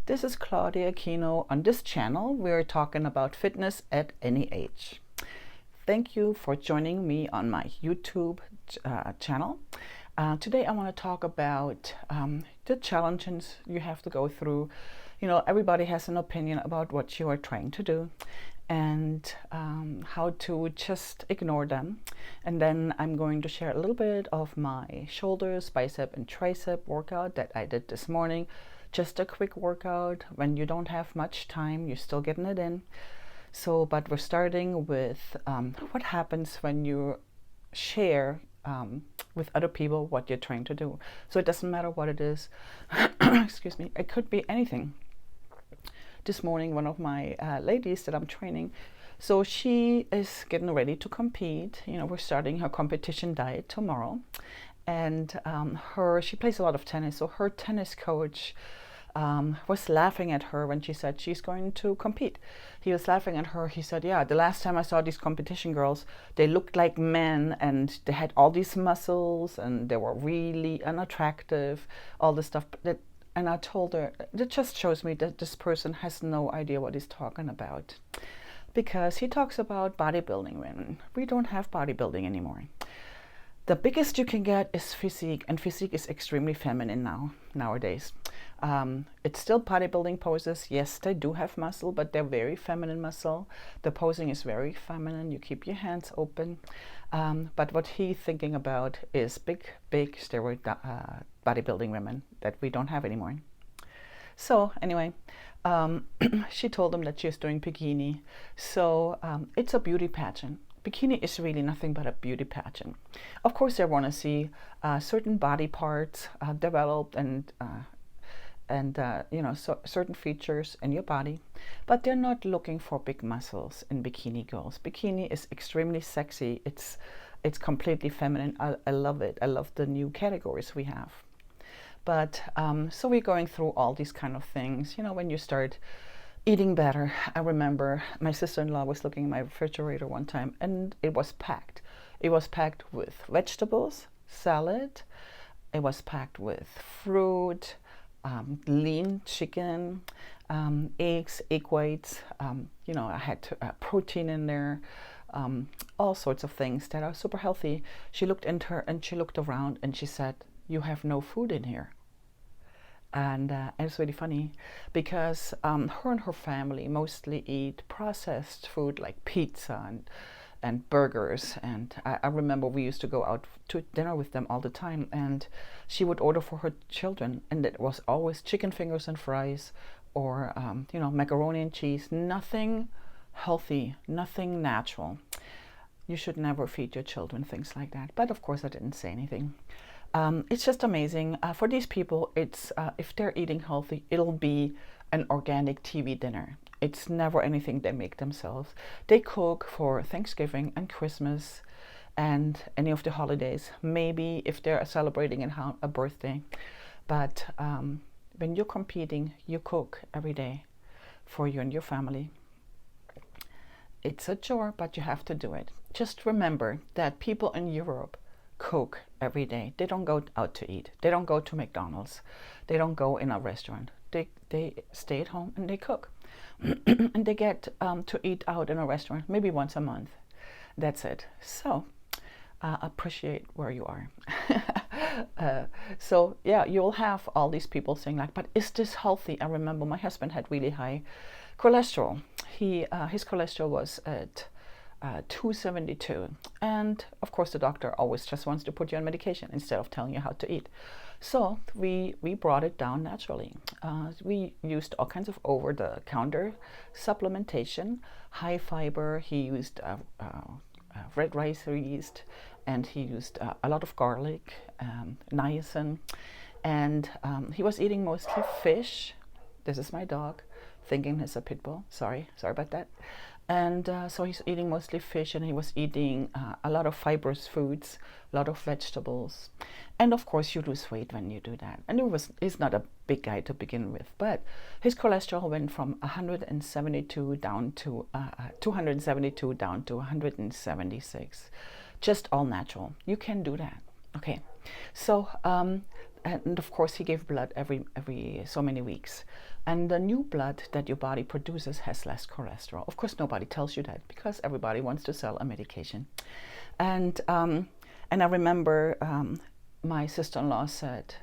This is Claudia Aquino. On this channel, we're talking about fitness at any age. Thank you for joining me on my YouTube channel. Today I want to talk about the challenges you have to go through. You know, everybody has an opinion about what you are trying to do and how to just ignore them. And then I'm going to share a little bit of my shoulders, bicep and tricep workout that I did this morning. Just a quick workout. When you don't have much time, you're still getting it in. So, but we're starting with what happens when you share with other people what you're trying to do. So it doesn't matter what it is. Excuse me. It could be anything. This morning, one of my ladies that I'm training, so she is getting ready to compete. You know, we're starting her competition diet tomorrow, and she plays a lot of tennis. So her tennis coach was laughing at her when she said she's going to compete. He was laughing at her. He said, yeah, the last time I saw these competition girls, they looked like men and they had all these muscles and they were really unattractive, all this stuff. And I told her, that just shows me that this person has no idea what he's talking about. Because he talks about bodybuilding women. We don't have bodybuilding anymore. The biggest you can get is physique, and physique is extremely feminine nowadays. It's still bodybuilding poses. Yes, they do have muscle, but they're very feminine muscle. The posing is very feminine. You keep your hands open. But what he's thinking about is big steroid bodybuilding women that we don't have anymore. So anyway, she told him that she's doing bikini. So it's a beauty pageant. Bikini is really nothing but a beauty pageant. Of course, they want to see certain body parts developed and you know, certain features in your body, but they're not looking for big muscles in bikini girls. Bikini is extremely sexy. It's completely feminine. I love it. I love the new categories we have. But so we're going through all these kind of things. You know, when you start eating better. I remember my sister-in-law was looking at my refrigerator one time and it was packed. It was packed with vegetables, salad. It was packed with fruit, lean chicken, eggs, egg whites. You know, I had protein in there, all sorts of things that are super healthy. She looked into her and she looked around and she said, "You have no food in here." And it's really funny because her and her family mostly eat processed food like pizza and burgers. And I remember we used to go out to dinner with them all the time. And she would order for her children. And it was always chicken fingers and fries or, you know, macaroni and cheese. Nothing healthy, nothing natural. You should never feed your children things like that. But of course, I didn't say anything. It's just amazing. For these people, it's if they're eating healthy, it'll be an organic TV dinner. It's never anything they make themselves. They cook for Thanksgiving and Christmas and any of the holidays, maybe if they're celebrating a birthday. But when you're competing, you cook every day for you and your family. It's a chore, but you have to do it. Just remember that people in Europe cook every day. They don't go out to eat. They don't go to McDonald's. They don't go in a restaurant. They stay at home and they cook. And they get to eat out in a restaurant maybe once a month. That's it. So appreciate where you are. So yeah, you'll have all these people saying like, but is this healthy? I remember my husband had really high cholesterol. His cholesterol was at 272, and of course the doctor always just wants to put you on medication instead of telling you how to eat. So we brought it down naturally. We used all kinds of over-the-counter supplementation, high fiber. He used red rice yeast, and he used a lot of garlic, niacin, and he was eating mostly fish. This is my dog thinking it's a pit bull. Sorry about that. And so he's eating mostly fish, and he was eating a lot of fibrous foods, a lot of vegetables. And of course you lose weight when you do that. And he's not a big guy to begin with, but his cholesterol went from 172 down to 272 down to 176. Just all natural. You can do that. Okay. So and of course he gave blood every so many weeks. And the new blood that your body produces has less cholesterol. Of course, nobody tells you that because everybody wants to sell a medication. And I remember my sister-in-law said,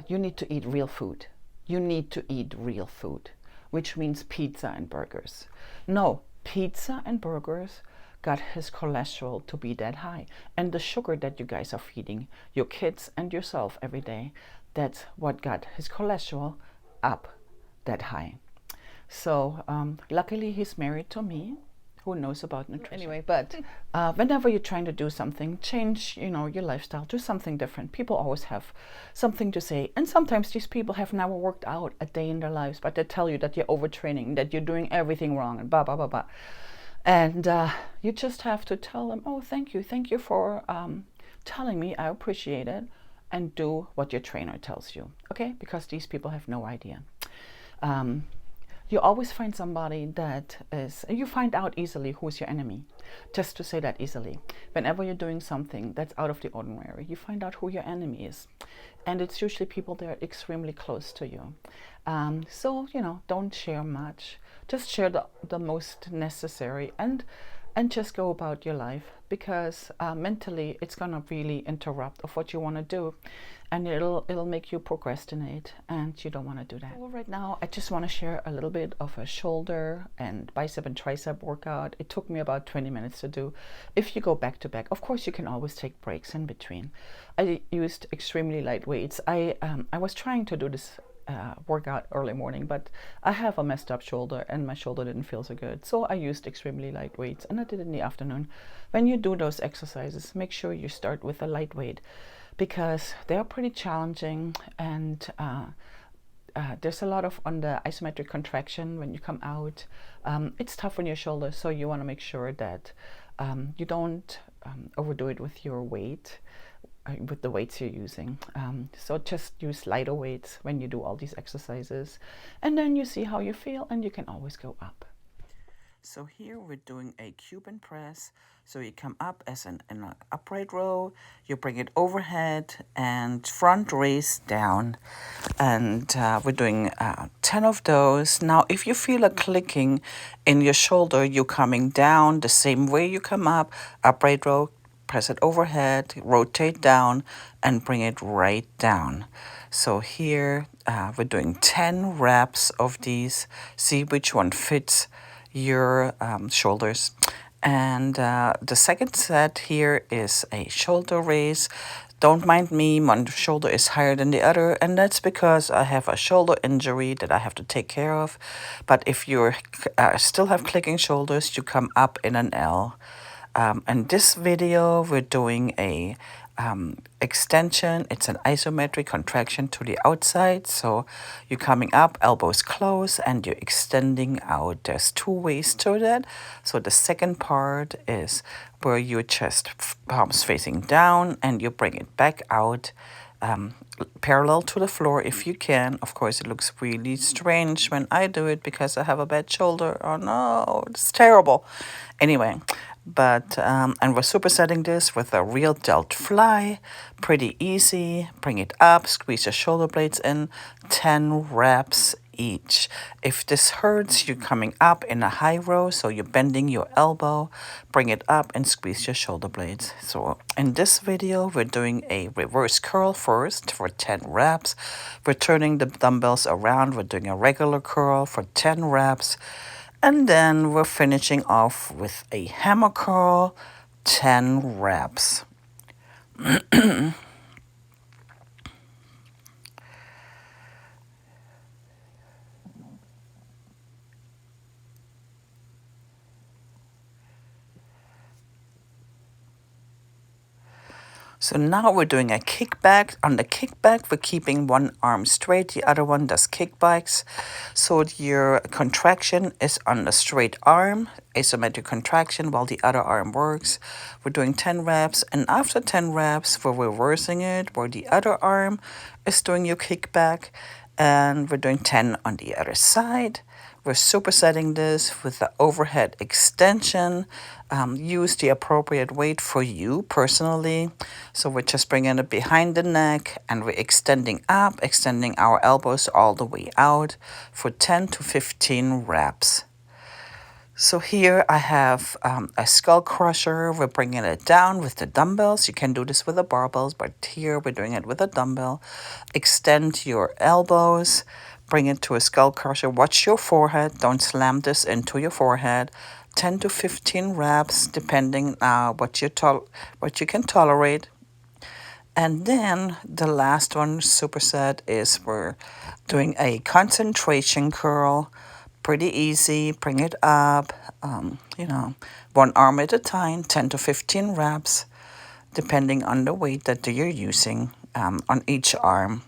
you need to eat real food. You need to eat real food, which means pizza and burgers. No, pizza and burgers got his cholesterol to be that high. And the sugar that you guys are feeding your kids and yourself every day, that's what got his cholesterol up that high. So luckily he's married to me, who knows about nutrition. Anyway, but whenever you're trying to do something, change, your lifestyle, do something different. People always have something to say. And sometimes these people have never worked out a day in their lives, but they tell you that you're overtraining, that you're doing everything wrong, and blah, blah, blah, blah. And you just have to tell them, oh, thank you for telling me, I appreciate it, and do what your trainer tells you, okay? Because these people have no idea. You always find somebody that is, you find out easily who's your enemy, just to say that easily. Whenever you're doing something that's out of the ordinary, you find out who your enemy is. And it's usually people that are extremely close to you. So, don't share much. Just share the most necessary and just go about your life, because mentally it's gonna really interrupt of what you want to do, and it'll make you procrastinate, and you don't want to do that. Well, right now I just want to share a little bit of a shoulder and bicep and tricep workout. It took me about 20 minutes to do. If you go back to back, of course you can always take breaks in between. I used extremely light weights. I was trying to do this workout early morning, but I have a messed up shoulder and my shoulder didn't feel so good, so I used extremely light weights, and I did it in the afternoon. When you do those exercises, make sure you start with a light weight, because they're pretty challenging, and there's a lot of on the isometric contraction when you come out. It's tough on your shoulder, so you want to make sure that you don't overdo it with your weight, with the weights you're using. So just use lighter weights when you do all these exercises, and then you see how you feel, and you can always go up. So here we're doing a Cuban press. So you come up as in an upright row, you bring it overhead and front raise down, and we're doing 10 of those. Now if you feel a clicking in your shoulder, you're coming down the same way you come up, upright row, press it overhead, rotate down, and bring it right down. So here we're doing 10 reps of these. See which one fits your shoulders. And the second set here is a shoulder raise. Don't mind me, one shoulder is higher than the other, and that's because I have a shoulder injury that I have to take care of. But if you still have clicking shoulders, you come up in an L. In this video, we're doing a extension. It's an isometric contraction to the outside. So you're coming up, elbows close, and you're extending out. There's two ways to that. So the second part is where your chest palms facing down, and you bring it back out parallel to the floor if you can. Of course, it looks really strange when I do it because I have a bad shoulder. Oh no, it's terrible. Anyway, but and we're supersetting this with a real Delt Fly. Pretty easy. Bring it up, squeeze your shoulder blades in, 10 reps each. If this hurts, you're coming up in a high row, so you're bending your elbow, bring it up and squeeze your shoulder blades. So in this video, we're doing a reverse curl first for 10 reps. We're turning the dumbbells around. We're doing a regular curl for 10 reps. And then we're finishing off with a hammer curl, 10 reps. So now we're doing a kickback. On the kickback, we're keeping one arm straight, the other one does kickbacks. So your contraction is on the straight arm, asymmetric contraction, while the other arm works. We're doing 10 reps, and after 10 reps, we're reversing it, where the other arm is doing your kickback, and we're doing 10 on the other side. We're supersetting this with the overhead extension. Use the appropriate weight for you personally. So we're just bringing it behind the neck and we're extending up, extending our elbows all the way out for 10 to 15 reps. So here I have a skull crusher. We're bringing it down with the dumbbells. You can do this with the barbells, but here we're doing it with a dumbbell. Extend your elbows, bring it to a skull crusher. Watch your forehead. Don't slam this into your forehead. 10 to 15 reps, depending what you can tolerate. And then the last one, superset, is we're doing a concentration curl. Pretty easy. Bring it up, one arm at a time, 10 to 15 reps, depending on the weight that you're using on each arm.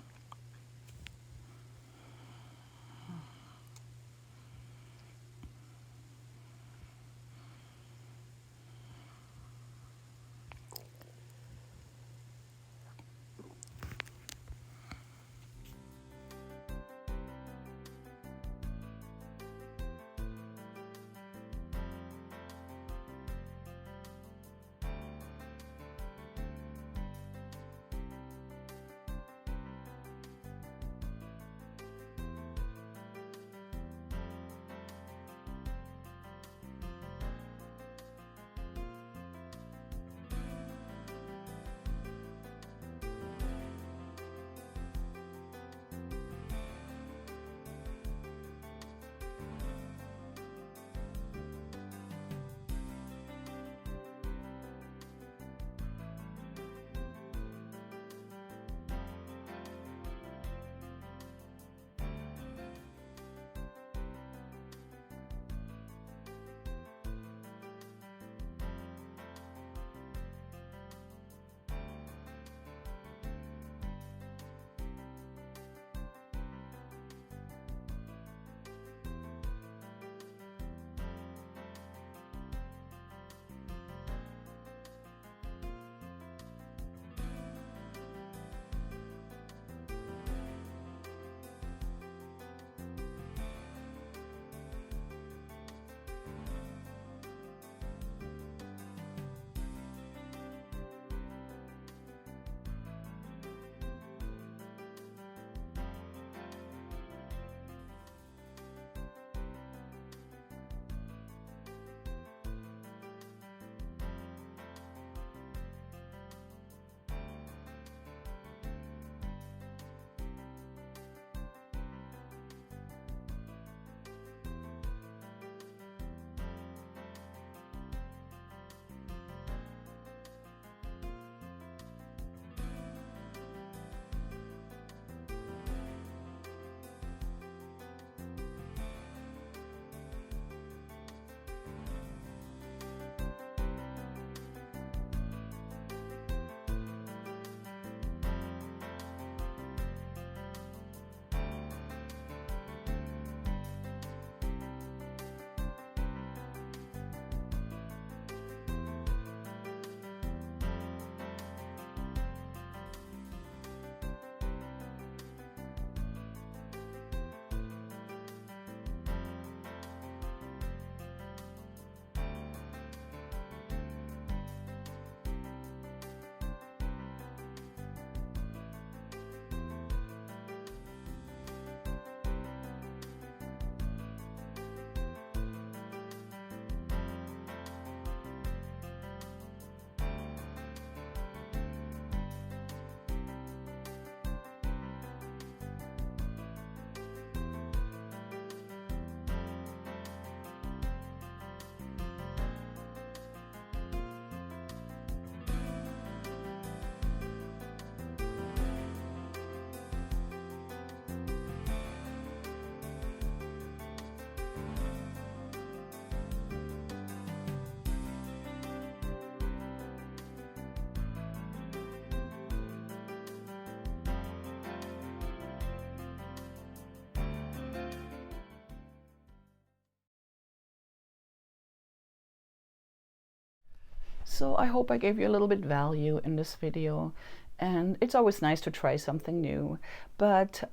So I hope I gave you a little bit value in this video, and it's always nice to try something new. But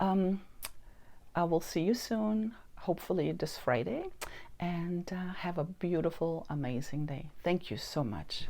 I will see you soon, hopefully this Friday, and have a beautiful, amazing day. Thank you so much.